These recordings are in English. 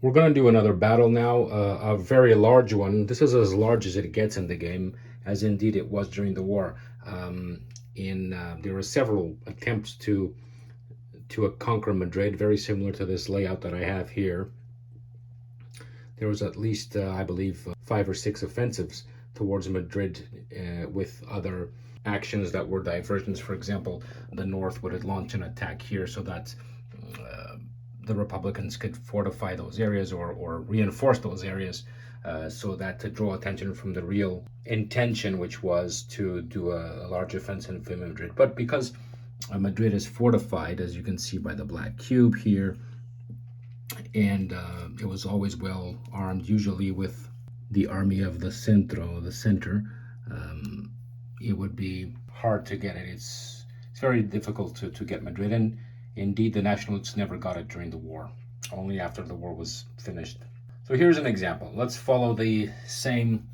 We're going to do another battle now, a very large one. This is as large as it gets in the game, as indeed it was during the war. There were several attempts to conquer Madrid, very similar to this layout that I have here. There was at least, I believe, 5 or 6 offensives towards Madrid with other actions that were diversions. For example, the North would launch an attack here so that the Republicans could fortify those areas or reinforce those areas so that to draw attention from the real intention, which was to do a large offensive in Madrid. But because Madrid is fortified, as you can see by the black cube here, and it was always well armed, usually with the army of the centro, the center, it would be hard to get it. It's very difficult to get Madrid, and indeed the nationalists never got it during the war, only after the war was finished. So here's an example. Let's follow the same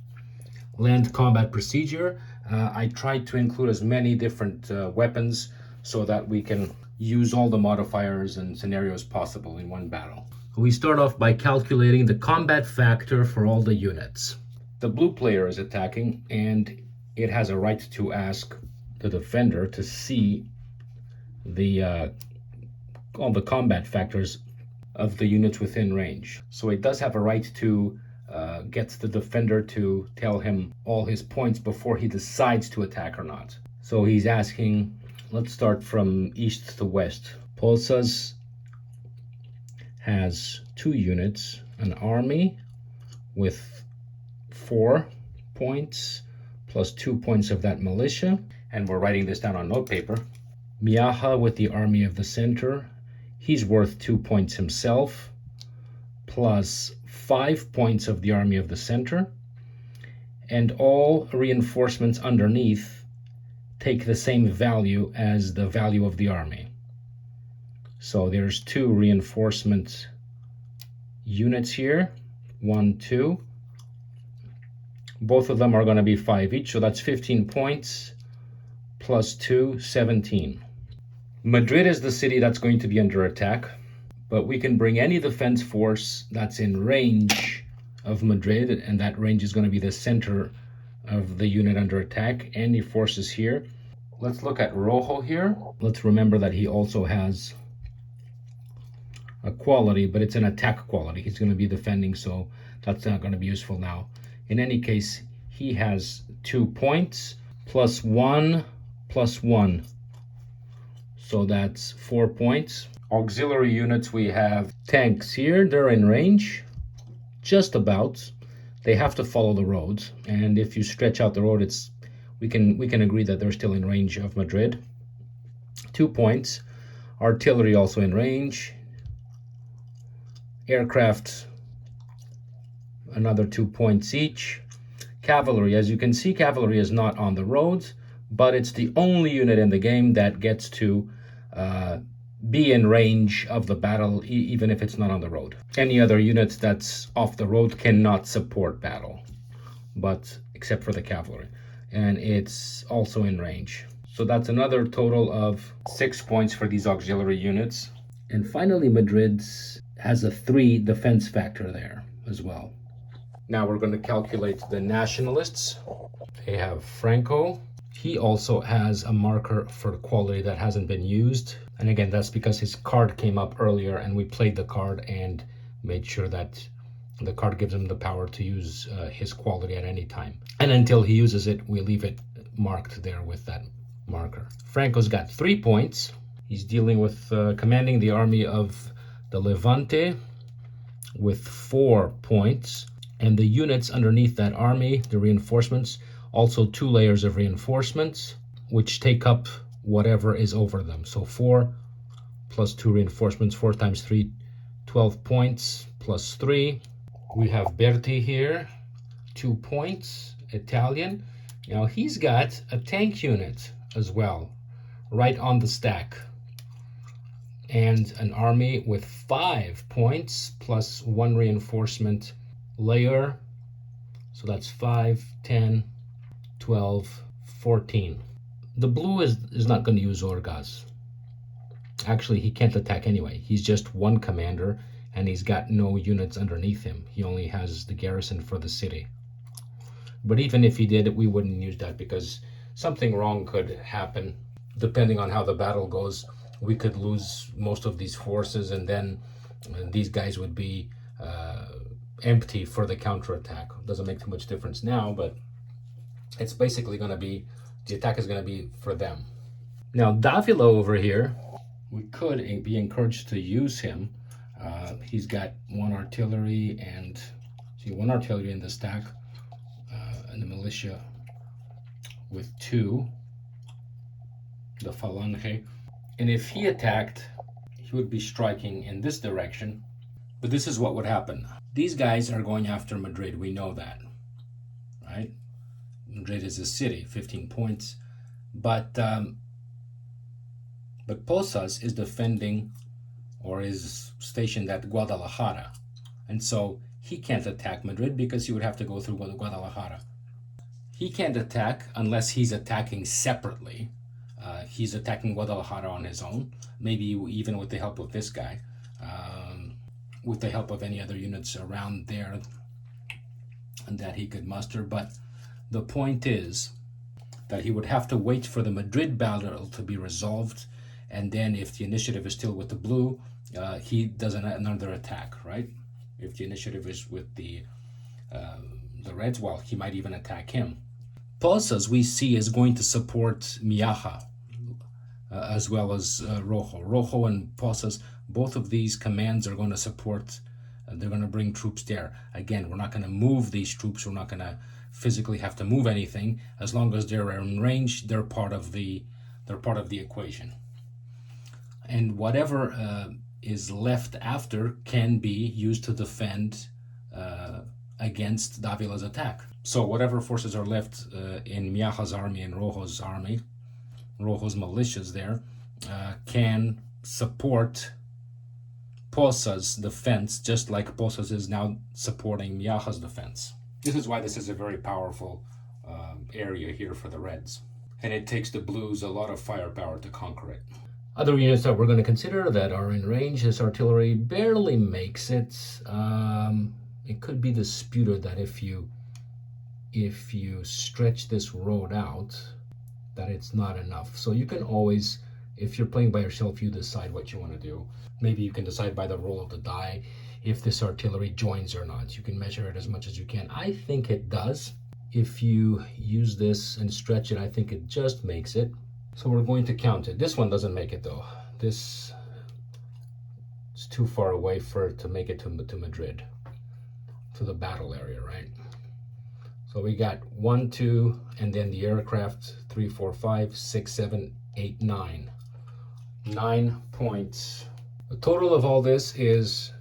land combat procedure. I tried to include as many different weapons so that we can use all the modifiers and scenarios possible in one battle. We start off by calculating the combat factor for all the units. The blue player is attacking, and it has a right to ask the defender to see all the combat factors of the units within range. So it does have a right to get the defender to tell him all his points before he decides to attack or not. So he's asking, let's start from east to west. Pozas has 2 units, an army with 4 points plus 2 points of that militia, and we're writing this down on notepaper. Miaja with the army of the center, he's worth 2 points himself, plus 5 points of the army of the center, and all reinforcements underneath take the same value as the value of the army. So there's 2 reinforcement units here, 1, 2. Both of them are going to be 5 each, so that's 15 points, plus 2, 17. Madrid is the city that's going to be under attack, but we can bring any defense force that's in range of Madrid, and that range is going to be the center of the unit under attack. Any forces here. Let's look at Rojo here. Let's remember that he also has a quality, but it's an attack quality. He's going to be defending, so that's not going to be useful now. In any case, he has 2 points, plus 1, plus 1. So that's 4 points. Auxiliary units, we have tanks here. They're in range, just about. They have to follow the roads, and if you stretch out the road, we can agree that they're still in range of Madrid. 2 points. Artillery also in range. Aircraft, another 2 points each. Cavalry, as you can see, cavalry is not on the roads, but it's the only unit in the game that gets to be in range of the battle, even if it's not on the road. Any other units that's off the road cannot support battle, but except for the cavalry, and it's also in range. So that's another total of 6 points for these auxiliary units. And finally, Madrid has a 3 defense factor there as well. Now we're going to calculate the nationalists. They have Franco. He also has a marker for quality that hasn't been used. And again, that's because his card came up earlier and we played the card and made sure that the card gives him the power to use his quality at any time. And until he uses it, we leave it marked there with that marker. Franco's got 3 points. He's dealing with commanding the army of the Levante with 4 points. And the units underneath that army, the reinforcements, also 2 layers of reinforcements, which take up whatever is over them. So 4 plus 2 reinforcements, 4 times 3, 12 points, plus 3. We have Berti here, 2 points, Italian. Now he's got a tank unit as well, right on the stack. And an army with 5 points, plus 1 reinforcement layer. So that's 5, 10, 12, 14. The blue is not going to use Orgaz. Actually, he can't attack anyway. He's just 1 commander, and he's got no units underneath him. He only has the garrison for the city. But even if he did, we wouldn't use that because something wrong could happen. Depending on how the battle goes, we could lose most of these forces, and then these guys would be empty for the counterattack. Doesn't make too much difference now, but it's basically going to be, the attack is going to be for them. Now, Davila over here, we could be encouraged to use him. He's got one artillery and, see, one artillery in the stack, and the militia with two, the Falange. And if he attacked, he would be striking in this direction. But this is what would happen. These guys are going after Madrid, we know that, right? Madrid is a city, 15 points. But Pozas is defending, or is stationed at Guadalajara. And so he can't attack Madrid because he would have to go through Guadalajara. He can't attack unless he's attacking separately. He's attacking Guadalajara on his own, maybe even with the help of this guy, with the help of any other units around there that he could muster. But the point is that he would have to wait for the Madrid battle to be resolved, and then if the initiative is still with the blue, he does another attack, right? If the initiative is with the reds, well, he might even attack him. Pozas, we see, is going to support Miaja, as well as Rojo. Rojo and Pozas, both of these commands are going to support, they're going to bring troops there. Again, we're not going to move these troops, we're not going to physically have to move anything. As long as they're in range, they're part of the equation. And whatever is left after can be used to defend against Davila's attack. So whatever forces are left in Miaja's army and Rojo's army, Rojo's militias there, can support Pozas' defense, just like Pozas is now supporting Miaja's defense. This is why this is a very powerful area here for the Reds. And it takes the Blues a lot of firepower to conquer it. Other units that we're going to consider that are in range, this artillery barely makes it. It could be disputed that if you stretch this road out, that it's not enough. So you can always, if you're playing by yourself, you decide what you want to do. Maybe you can decide by the roll of the die if this artillery joins or not. You can measure it as much as you can. I think it does. If you use this and stretch it, I think it just makes it. So we're going to count it. This one doesn't make it though. This is too far away for it to make it to Madrid, to the battle area, right? So we got 1, 2, and then the aircraft 3, 4, 5, 6, 7, 8, 9. 9 points. The total of all this is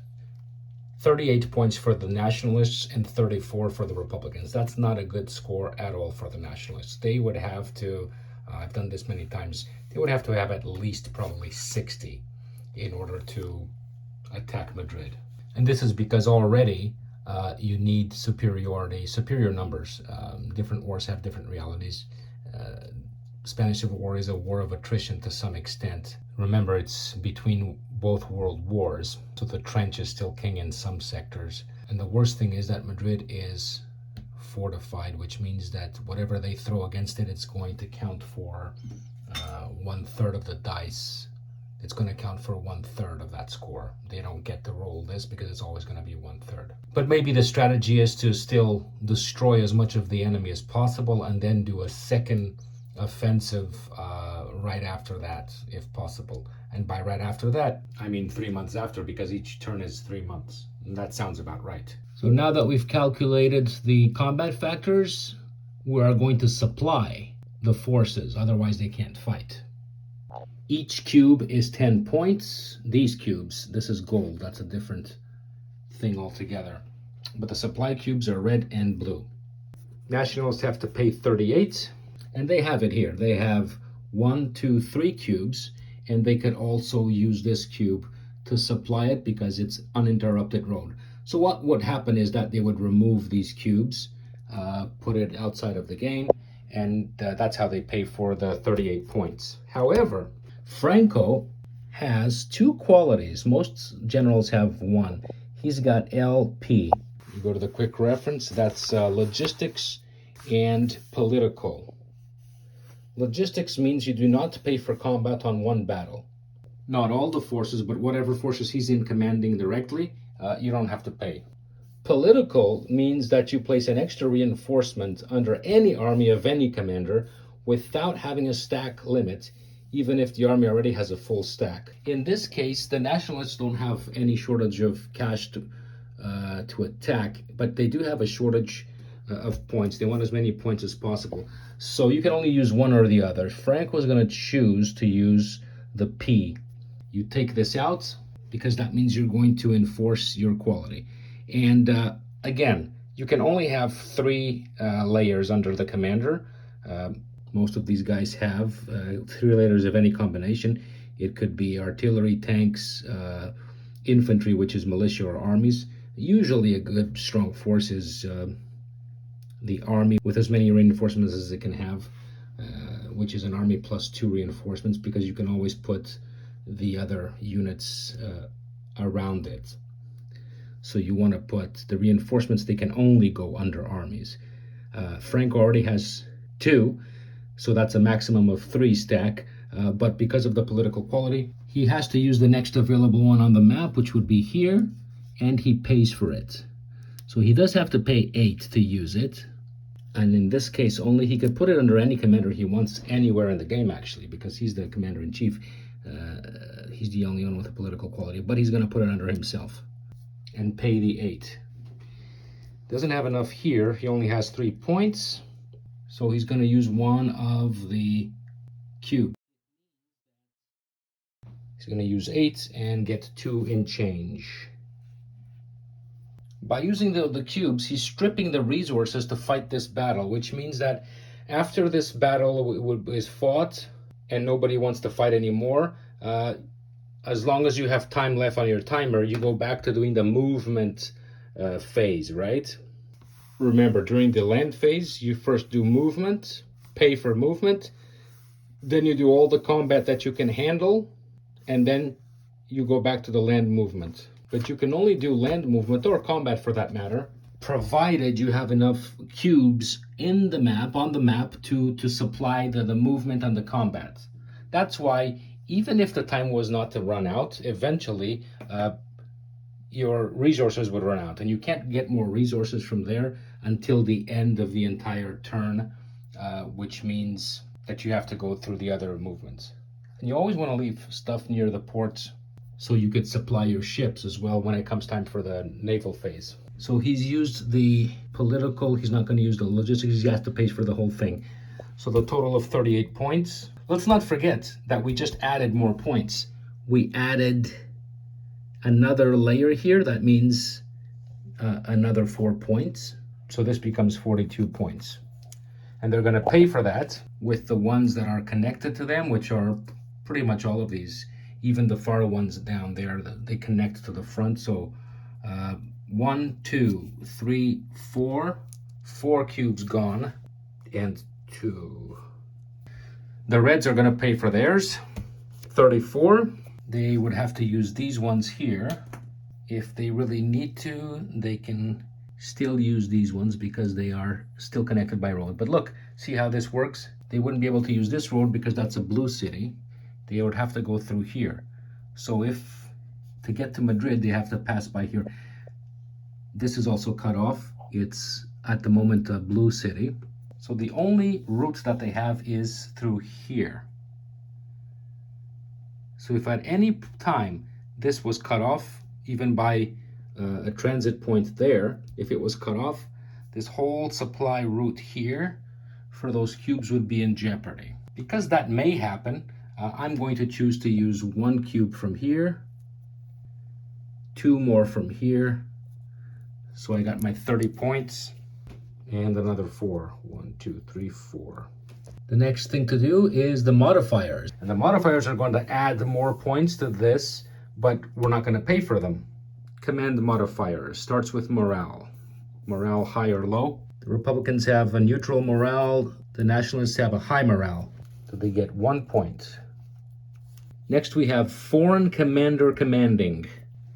38 points for the Nationalists and 34 for the Republicans. That's not a good score at all for the Nationalists. They would have to, I've done this many times, they would have to have at least probably 60 in order to attack Madrid. And this is because already you need superior numbers. Different wars have different realities. Spanish Civil War is a war of attrition to some extent. Remember, it's between both world wars, so the trench is still king in some sectors. And the worst thing is that Madrid is fortified, which means that whatever they throw against it, it's going to count for 1/3 of the dice. It's going to count for 1/3 of that score. They don't get to roll this because it's always going to be 1/3. But maybe the strategy is to still destroy as much of the enemy as possible and then do a second offensive right after that, if possible. And by right after that, I mean 3 months after, because each turn is 3 months. And that sounds about right. So now that we've calculated the combat factors, we are going to supply the forces, otherwise they can't fight. Each cube is 10 points. These cubes, this is gold, that's a different thing altogether. But the supply cubes are red and blue. Nationalists have to pay 38, and they have it here. They have 1, 2, 3 cubes, and they could also use this cube to supply it because it's uninterrupted road. So what would happen is that they would remove these cubes, put it outside of the game, and that's how they pay for the 38 points. However, Franco has two qualities. Most generals have one. He's got LP. You go to the quick reference, that's logistics and political. Logistics means you do not pay for combat on one battle. Not all the forces, but whatever forces he's in commanding directly, you don't have to pay. Political means that you place an extra reinforcement under any army of any commander without having a stack limit, even if the army already has a full stack. In this case, the nationalists don't have any shortage of cash to attack, but they do have a shortage of points. They want as many points as possible. So you can only use one or the other. Frank was going to choose to use the P. You take this out because that means you're going to enforce your quality. And again, you can only have 3 layers under the commander. Most of these guys have 3 layers of any combination. It could be artillery, tanks, infantry, which is militia or armies. Usually a good strong force is the army with as many reinforcements as it can have, which is an army plus 2 reinforcements, because you can always put the other units around it. So you want to put the reinforcements, they can only go under armies. Frank already has 2, so that's a maximum of 3 stack, but because of the political quality, he has to use the next available one on the map, which would be here, and he pays for it. So he does have to pay 8 to use it, and in this case only he could put it under any commander he wants anywhere in the game, actually, because he's the commander-in-chief. He's the only one with a political quality, but he's going to put it under himself and pay the 8. Doesn't have enough here. He only has 3 points, so he's going to use one of the cubes. He's going to use 8 and get 2 in change. By using the cubes, he's stripping the resources to fight this battle, which means that after this battle is fought and nobody wants to fight anymore, as long as you have time left on your timer, you go back to doing the movement phase, right? Remember, during the land phase, you first do movement, pay for movement, then you do all the combat that you can handle, and then you go back to the land movement. But you can only do land movement, or combat for that matter, provided you have enough cubes in the map, on the map, to supply the movement and the combat. That's why, even if the time was not to run out, eventually your resources would run out, and you can't get more resources from there until the end of the entire turn, which means that you have to go through the other movements. And you always want to leave stuff near the ports so you could supply your ships as well when it comes time for the naval phase. So he's used the political, he's not going to use the logistics, he has to pay for the whole thing. So the total of 38 points. Let's not forget that we just added more points. We added another layer here. That means another 4 points. So this becomes 42 points. And they're going to pay for that with the ones that are connected to them, which are pretty much all of these. Even the far ones down there, they connect to the front. So 1, 2, 3, 4. 4 cubes gone, and 2. The reds are going to pay for theirs, 34. They would have to use these ones here. If they really need to, they can still use these ones because they are still connected by road. But look, see how this works? They wouldn't be able to use this road because that's a blue city. They would have to go through here. So if to get to Madrid, they have to pass by here. This is also cut off. It's at the moment a blue city. So the only route that they have is through here. So if at any time this was cut off, even by a transit point there, if it was cut off, this whole supply route here for those cubes would be in jeopardy. Because that may happen, I'm going to choose to use 1 cube from here, 2 more from here. So I got my 30 points. And another 4. 1, 2, 3, 4. The next thing to do is the modifiers. And the modifiers are going to add more points to this, but we're not going to pay for them. Command modifiers starts with morale. Morale high or low. The Republicans have a neutral morale. The Nationalists have a high morale. So they get 1 point. Next we have foreign commander commanding.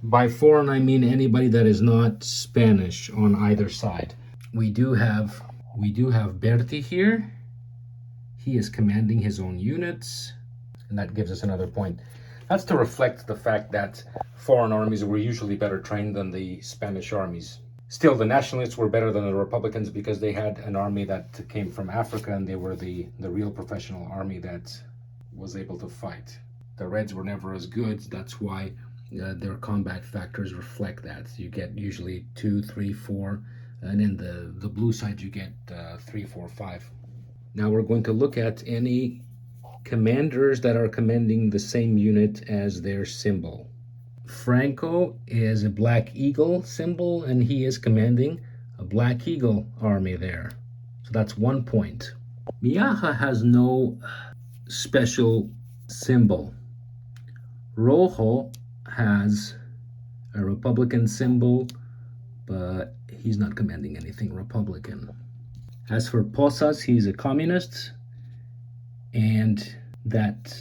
By foreign I mean anybody that is not Spanish on either side. We do have Berti here. He is commanding his own units, and that gives us another point. That's to reflect the fact that foreign armies were usually better trained than the Spanish armies. Still, the nationalists were better than the Republicans because they had an army that came from Africa, and they were the real professional army that was able to fight. The Reds were never as good. That's why their combat factors reflect that. You get usually 2, 3, 4, and in the blue side you get 3, 4, 5. Now we're going to look at any commanders that are commanding the same unit as their symbol. Franco is a Black Eagle symbol, and he is commanding a Black Eagle army there. So that's 1 point. Miaja has no special symbol. Rojo has a Republican symbol, but he's not commanding anything Republican. As for Posas, he's a communist, and that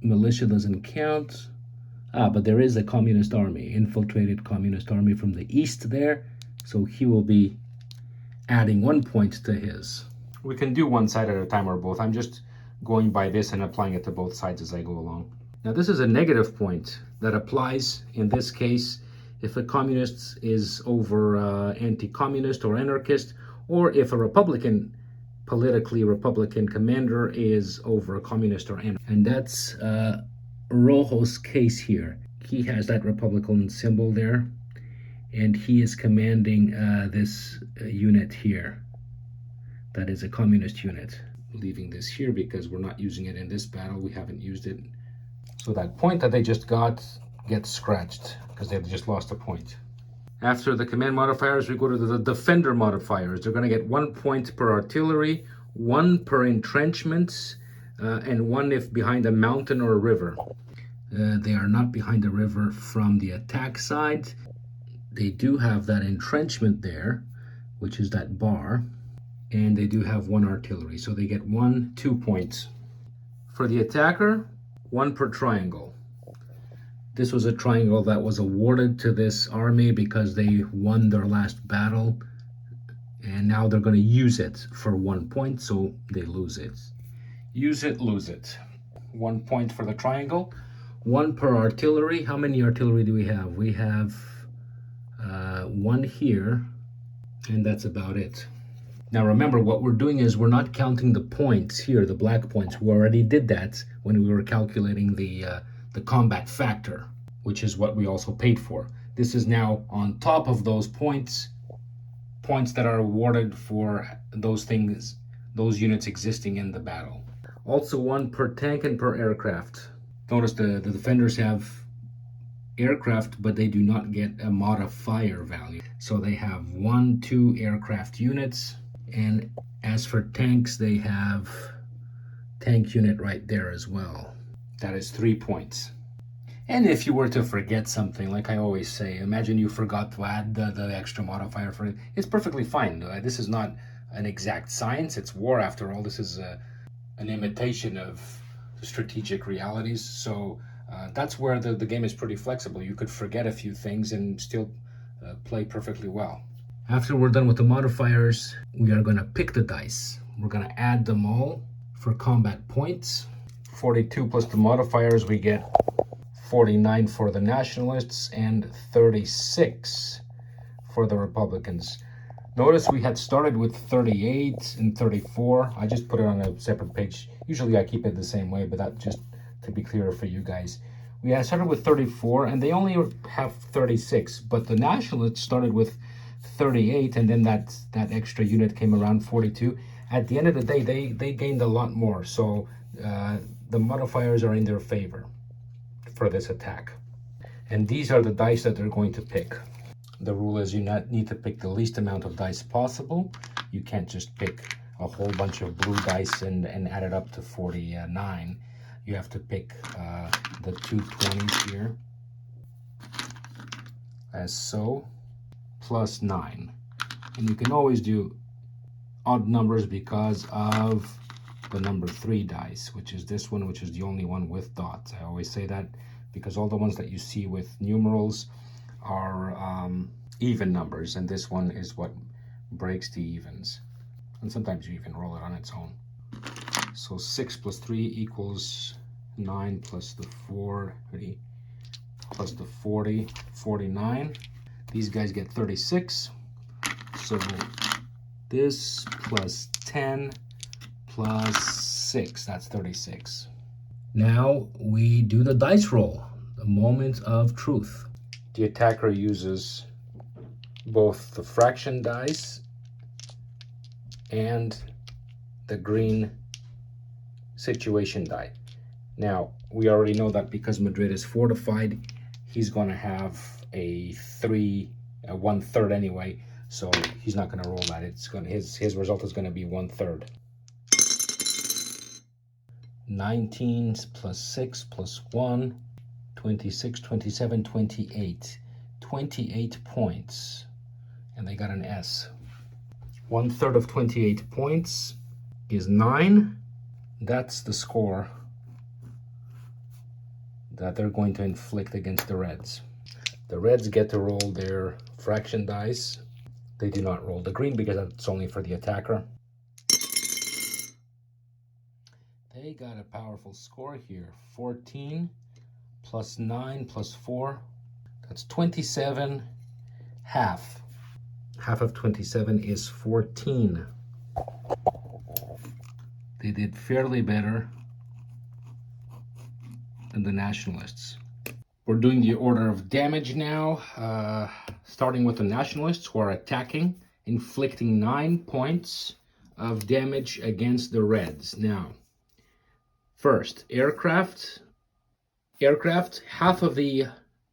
militia doesn't count. But there is a communist army, infiltrated communist army from the east there, so he will be adding 1 point to his. We can do one side at a time or both. I'm just going by this and applying it to both sides as I go along. Now this is a negative point that applies in this case if a communist is over anti-communist or anarchist, or if a Republican, politically Republican commander is over a communist or anarchist. And that's Rojo's case here. He has that Republican symbol there, and he is commanding this unit here. That is a communist unit. Leaving this here because we're not using it in this battle. We haven't used it. So that point that they just got gets scratched because they just lost a point. After the command modifiers, we go to the defender modifiers. They're going to get 1 point per artillery, 1 per entrenchments, and 1 if behind a mountain or a river. They are not behind a river from the attack side. They do have that entrenchment there, which is that bar, and they do have 1 artillery, so they get 2 points. For the attacker, 1 per triangle. This was a triangle that was awarded to this army because they won their last battle, and now they're going to use it for 1 point, so they lose it. Use it, lose it. 1 point for the triangle. 1 per artillery. How many artillery do we have? We have 1 here, and that's about it. Now remember, what we're doing is we're not counting the points here, the black points. We already did that when we were calculating the combat factor, which is what we also paid for. This is now on top of those points that are awarded for those things, those units existing in the battle. Also 1 per tank and per aircraft. Notice the defenders have aircraft, but they do not get a modifier value. So they have 1, 2 aircraft units. And as for tanks, they have tank unit right there as well. That is 3 points. And if you were to forget something, like I always say, imagine you forgot to add the extra modifier for it. It's perfectly fine. This is not an exact science. It's war after all. This is an imitation of strategic realities. So that's where the game is pretty flexible. You could forget a few things and still play perfectly well. After we're done with the modifiers, we are going to pick the dice. We're going to add them all for combat points. 42 plus the modifiers, we get 49 for the nationalists and 36 for the Republicans. Notice we had started with 38 and 34. I just put it on a separate page. Usually I keep it the same way, but that just to be clearer for you guys. We had started with 34 and they only have 36, but the nationalists started with 38, and then that extra unit came around 42. At the end of the day, they gained a lot more, so the modifiers are in their favor for this attack. And these are the dice that they're going to pick. The rule is you need to pick the least amount of dice possible. You can't just pick a whole bunch of blue dice and add it up to 49. You have to pick the 2 20s here, as so, plus 9. And you can always do odd numbers because of the number 3 dice, which is this one, which is the only one with dots. I always say that because all the ones that you see with numerals are even numbers, and this one is what breaks the evens. And sometimes you even roll it on its own. So 6 plus 3 equals 9 plus the 40 plus the 40, 49. These guys get 36. So this plus 10 plus 6, that's 36. Now we do the dice roll, the moment of truth. The attacker uses both the fraction dice and the green situation die. Now, we already know that because Madrid is fortified, he's going to have a 1/3 anyway, so he's not going to roll that. It's going to, his result is going to be 1/3. 19 plus 6 plus 1, 26, 27, 28. 28 points. And they got an S. 1/3 of 28 points is 9. That's the score that they're going to inflict against the Reds. The Reds get to roll their fraction dice. They do not roll the green because that's only for the attacker. They got a powerful score here. 14 plus 9 plus 4. That's 27. Half. Half of 27 is 14. They did fairly better than the Nationalists. We're doing the order of damage now, starting with the Nationalists, who are attacking, inflicting 9 points of damage against the Reds. Now, first, aircraft. Half of the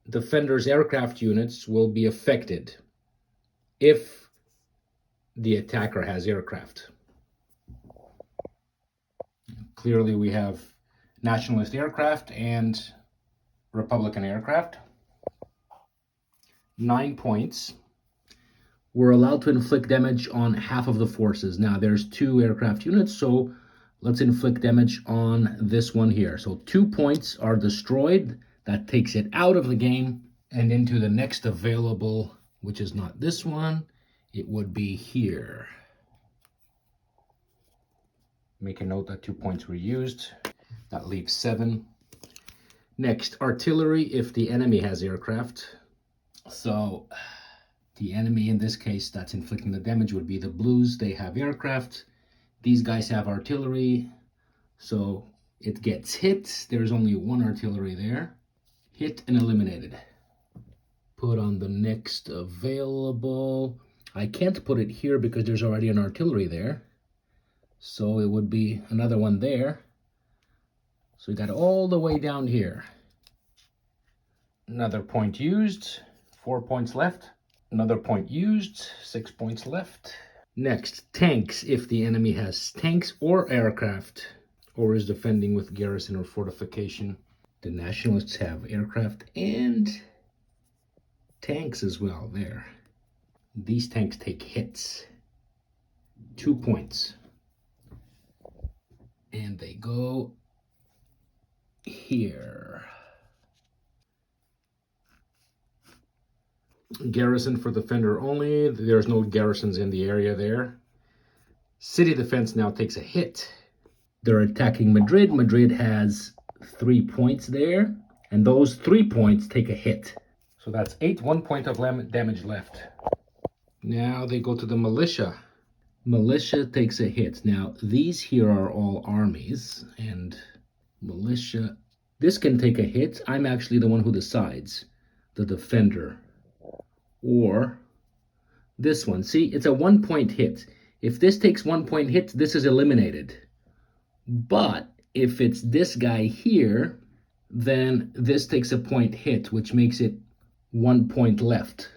defender's aircraft units will be affected if the attacker has aircraft. Clearly, we have Nationalist aircraft and Republican aircraft. 9 points. We're allowed to inflict damage on half of the forces. Now, there's 2 aircraft units, so let's inflict damage on this one here. So 2 points are destroyed. That takes it out of the game and into the next available, which is not this one. It would be here. Make a note that 2 points were used. That leaves 7. Next, artillery if the enemy has aircraft. So the enemy in this case that's inflicting the damage would be the blues. They have aircraft. These guys have artillery. So it gets hit. There's only 1 artillery there. Hit and eliminated. Put on the next available. I can't put it here because there's already an artillery there. So it would be another one there. So we got all the way down here. Another point used. 4 points left. Another point used. 6 points left. Next, tanks if the enemy has tanks or aircraft or is defending with garrison or fortification. The Nationalists have aircraft and tanks as well there. These tanks take hits. 2 points. And they go here. Garrison for defender only. There's no garrisons in the area there. City defense now takes a hit. They're attacking Madrid. Madrid has 3 points there. And those 3 points take a hit. So that's 8. 1 point of damage left. Now they go to the militia. Militia takes a hit. Now, these here are all armies, and militia, this can take a hit. I'm actually the one who decides, the defender. Or this one. See, it's a 1 point hit. If this takes 1 point hit, this is eliminated. But if it's this guy here, then this takes a point hit, which makes it 1 point left.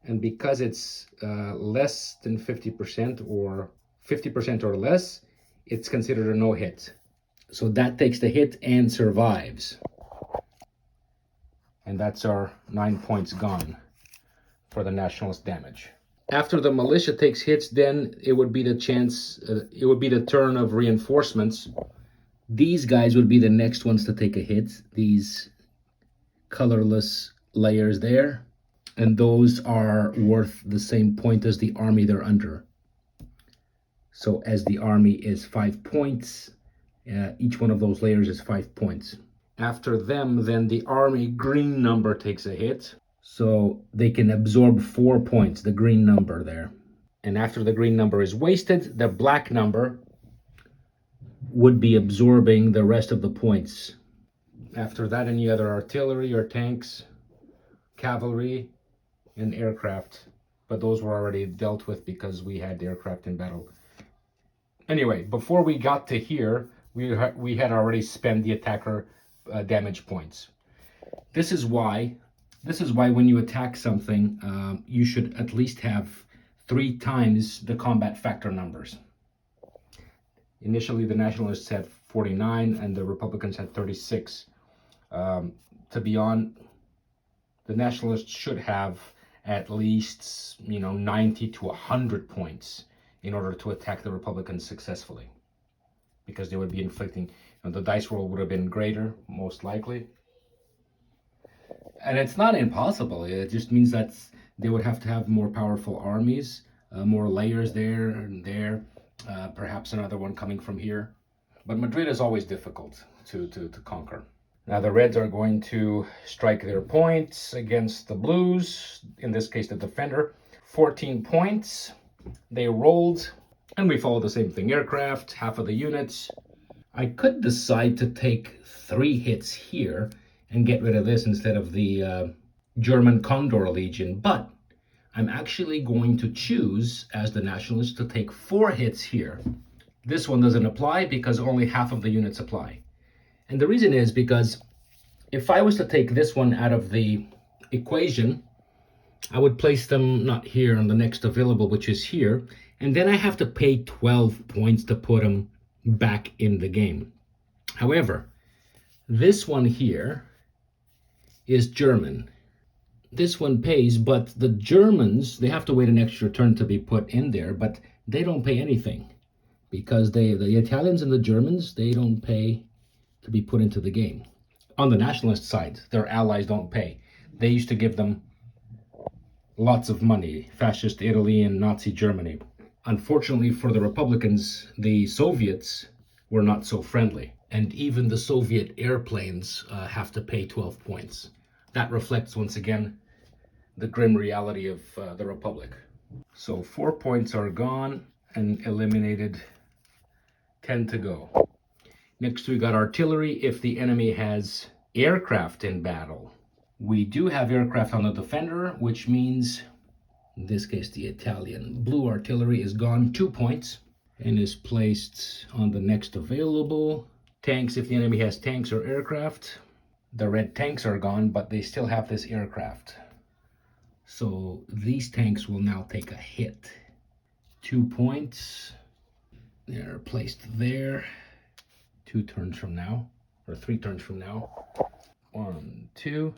And because it's less than 50% or 50% or less, it's considered a no hit. So that takes the hit and survives. And that's our 9 points gone for the Nationalist damage. After the militia takes hits, then it would be the chance, it would be the turn of reinforcements. These guys would be the next ones to take a hit, these colorless layers there. And those are worth the same point as the army they're under. So as the army is 5 points, each one of those layers is 5 points. After them, then the army green number takes a hit. So they can absorb 4 points, the green number there. And after the green number is wasted, the black number would be absorbing the rest of the points. After that, any other artillery or tanks, cavalry, and aircraft. But those were already dealt with because we had aircraft in battle. Anyway, before we got to here, we had already spent the attacker damage points. This is why when you attack something, you should at least have 3 times the combat factor numbers. Initially, the Nationalists had 49 and the Republicans had 36. To be on, the Nationalists should have at least 90 to 100 points in order to attack the Republicans successfully, because they would be inflicting, the dice roll would have been greater, most likely. And it's not impossible. It just means that they would have to have more powerful armies, more layers there and there, perhaps another one coming from here. But Madrid is always difficult to conquer. Now the Reds are going to strike their points against the Blues, in this case the defender. 14 points. They rolled, and we followed the same thing. Aircraft, half of the units. I could decide to take 3 hits here and get rid of this instead of the German Condor Legion, but I'm actually going to choose, as the Nationalists, to take 4 hits here. This one doesn't apply because only half of the units apply. And the reason is because if I was to take this one out of the equation, I would place them not here on the next available, which is here, and then I have to pay 12 points to put them back in the game. However, this one here is German. This one pays, but the Germans, they have to wait an extra turn to be put in there, but they don't pay anything because the Italians and the Germans, they don't pay to be put into the game. On the nationalist side, their allies don't pay. They used to give them lots of money, fascist Italy and Nazi Germany. Unfortunately for the Republicans, the Soviets were not so friendly. And even the Soviet airplanes have to pay 12 points. That reflects, once again, the grim reality of the Republic. So 4 points are gone and eliminated, 10 to go. Next we got artillery if the enemy has aircraft in battle. We do have aircraft on the defender, which means, in this case the Italian blue artillery is gone, 2 points, and is placed on the next available. Tanks if the enemy has tanks or aircraft. The red tanks are gone, but they still have this aircraft. So these tanks will now take a hit. 2 points. They're placed there. 2 turns from now, or 3 turns from now. 1, 2.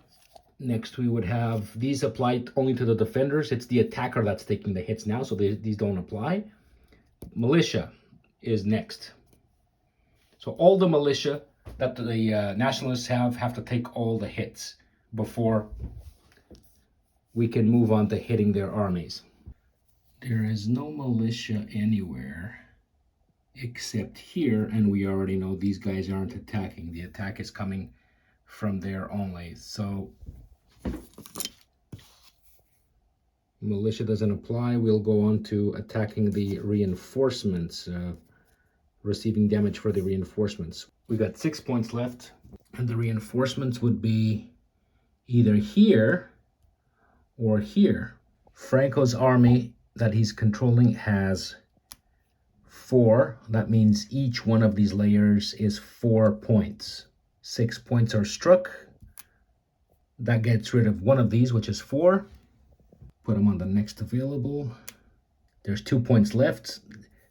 Next we would have, these apply only to the defenders. It's the attacker that's taking the hits now, so these don't apply. Militia is next. So all the militia that the nationalists have to take all the hits before we can move on to hitting their armies. There is no militia anywhere except here, and we already know these guys aren't attacking. The attack is coming from there only. So militia doesn't apply. We'll go on to attacking the reinforcements, receiving damage for the reinforcements. We got 6 points left, and the reinforcements would be either here or here. Franco's army that he's controlling has 4. That means each one of these layers is 4 points. 6 points are struck. That gets rid of one of these, which is 4. Put them on the next available. There's 2 points left.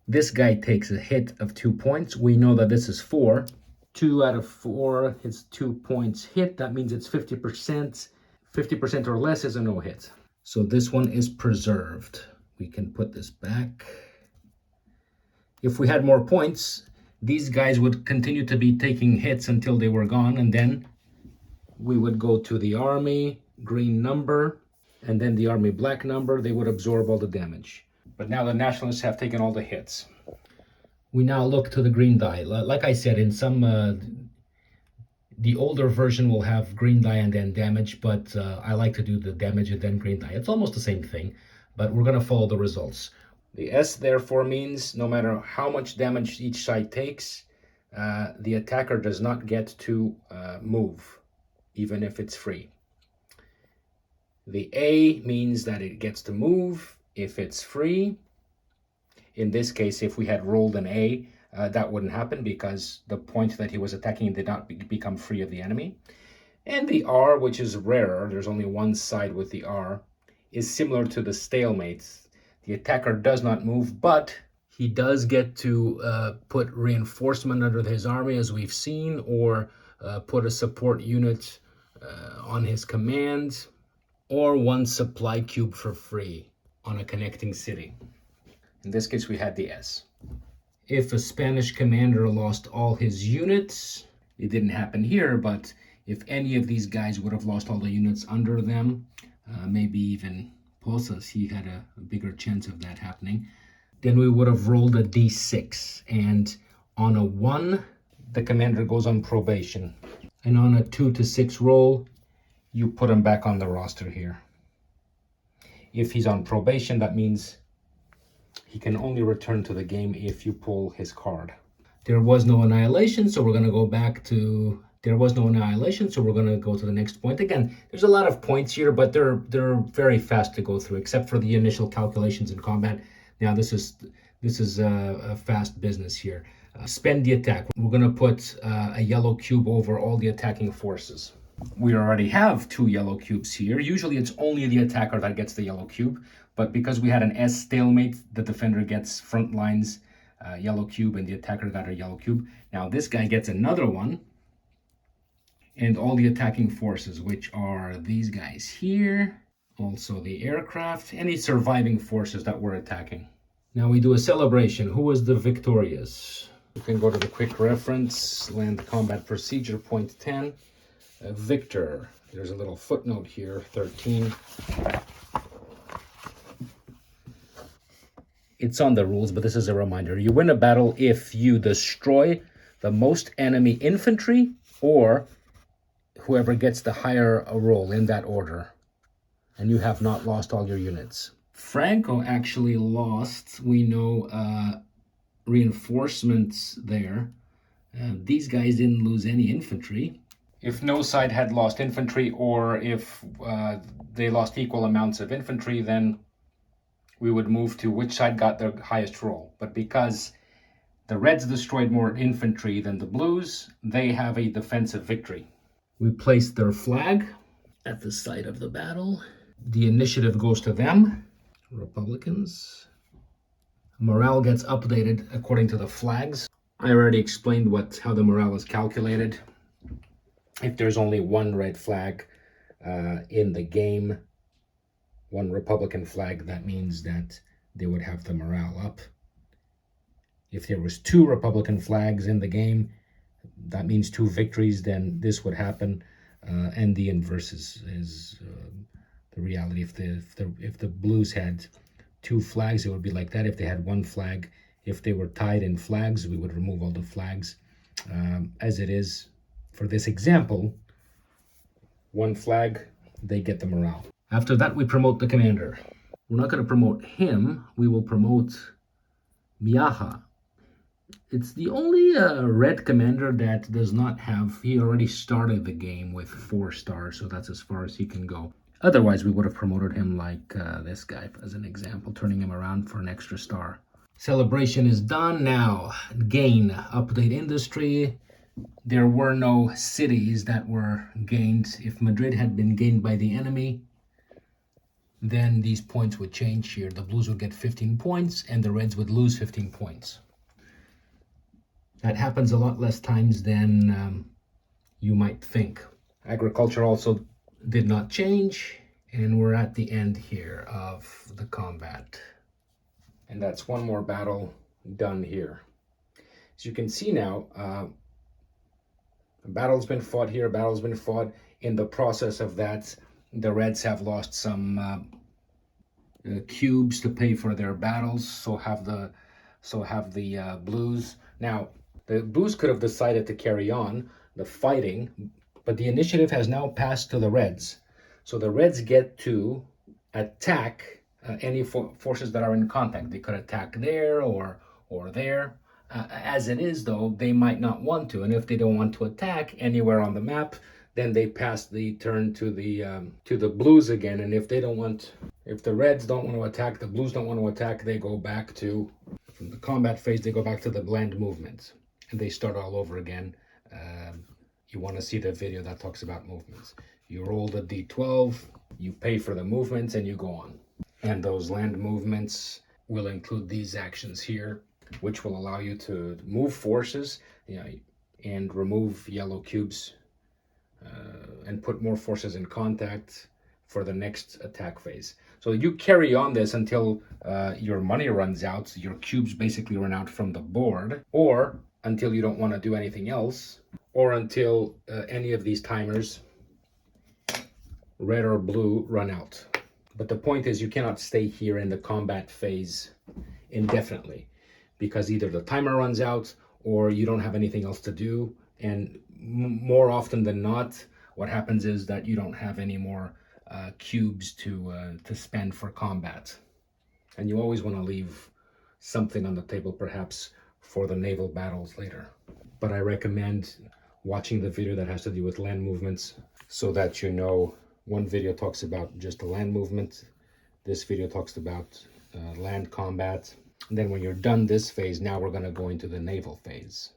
This guy takes a hit of 2 points. We know that this is 4. 2 out of 4 is 2 points hit. That means it's 50%. 50% or less is a no hit. So this one is preserved. We can put this back. If we had more points, these guys would continue to be taking hits until they were gone, and then we would go to the army green number, and then the army black number. They would absorb all the damage. But now the nationalists have taken all the hits. We now look to the green die. Like I said, in some, the older version will have green die and then damage, but I like to do the damage and then green die. It's almost the same thing, but we're going to follow the results. The S therefore means no matter how much damage each side takes, the attacker does not get to move, even if it's free. The A means that it gets to move if it's free. In this case, if we had rolled an A, that wouldn't happen because the point that he was attacking did not become free of the enemy. And the R, which is rarer, there's only one side with the R, is similar to the stalemate. The attacker does not move, but he does get to put reinforcement under his army, as we've seen, or put a support unit on his command, or one supply cube for free on a connecting city. In this case, we had the S. If a Spanish commander lost all his units, it didn't happen here, but if any of these guys would have lost all the units under them, maybe even Posas, he had a bigger chance of that happening, then we would have rolled a d6. And on a 1, the commander goes on probation. And on a 2 to 6 roll, you put him back on the roster here. If he's on probation, that means he can only return to the game if you pull his card. There was no annihilation, so we're going to go back to... There was no annihilation, so we're going to go to the next point. Again, there's a lot of points here, but they're very fast to go through, except for the initial calculations in combat. Now, this is a fast business here. Spend the attack. We're going to put a yellow cube over all the attacking forces. We already have 2 yellow cubes here. Usually it's only the attacker that gets the yellow cube, but because we had an S stalemate, the defender gets front lines yellow cube and the attacker got a yellow cube. Now this guy gets another one, and all the attacking forces, which are these guys here, also the aircraft, any surviving forces that we're attacking. Now we do a celebration. Who was the victorious? You can go to the quick reference, land combat procedure, point 10. Victor, there's a little footnote here, 13. It's on the rules, but this is a reminder. You win a battle if you destroy the most enemy infantry or whoever gets the higher roll in that order, and you have not lost all your units. Franco actually lost, we know, reinforcements there. These guys didn't lose any infantry. If no side had lost infantry, or if they lost equal amounts of infantry, then we would move to which side got the highest roll. But because the Reds destroyed more infantry than the Blues, they have a defensive victory. We placed their flag at the site of the battle. The initiative goes to them, Republicans. Morale gets updated according to the flags. I already explained how the morale is calculated. If there's only one red flag in the game, one Republican flag, that means that they would have the morale up. If there was 2 Republican flags in the game, that means 2 victories, then this would happen. And the inverse is the reality. If the Blues had 2 flags, it would be like that. If they had 1 flag, if they were tied in flags, we would remove all the flags. As it is, for this example, 1 flag, they get the morale. After that, we promote the commander. We're not going to promote him. We will promote Miaja. It's the only red commander that does not have... He already started the game with 4 stars, so that's as far as he can go. Otherwise, we would have promoted him like this guy, as an example, turning him around for an extra star. Celebration is done. Now, gain, update industry. There were no cities that were gained. If Madrid had been gained by the enemy, then these points would change here. The Blues would get 15 points and the Reds would lose 15 points. That happens a lot less times than you might think. Agriculture also did not change, and we're at the end here of the combat. And that's one more battle done here. As you can see now, a battle's been fought here, a battle's been fought. In the process of that, the Reds have lost some cubes to pay for their battles, so have the Blues. Now, the Blues could have decided to carry on the fighting, but the initiative has now passed to the Reds. So the Reds get to attack any forces that are in contact. They could attack there or there. As it is, though, they might not want to, and if they don't want to attack anywhere on the map, then they pass the turn to the Blues again. And if the Reds don't want to attack, the Blues don't want to attack, they go back to, from the combat phase, they go back to the blend movements, and they start all over again. You want to see the video that talks about movements. You roll the d12, you pay for the movements, and you go on. And those land movements will include these actions here, which will allow you to move forces, and remove yellow cubes, and put more forces in contact for the next attack phase. So you carry on this until your money runs out, your cubes basically run out from the board, or until you don't want to do anything else, or until any of these timers, red or blue, run out. But the point is, you cannot stay here in the combat phase indefinitely, because either the timer runs out or you don't have anything else to do. And more often than not, what happens is that you don't have any more cubes to spend for combat. And you always want to leave something on the table, perhaps for the naval battles later. But I recommend watching the video that has to do with land movements, so that you know, one video talks about just the land movement. This video talks about land combat. And then when you're done this phase, now we're going to go into the naval phase.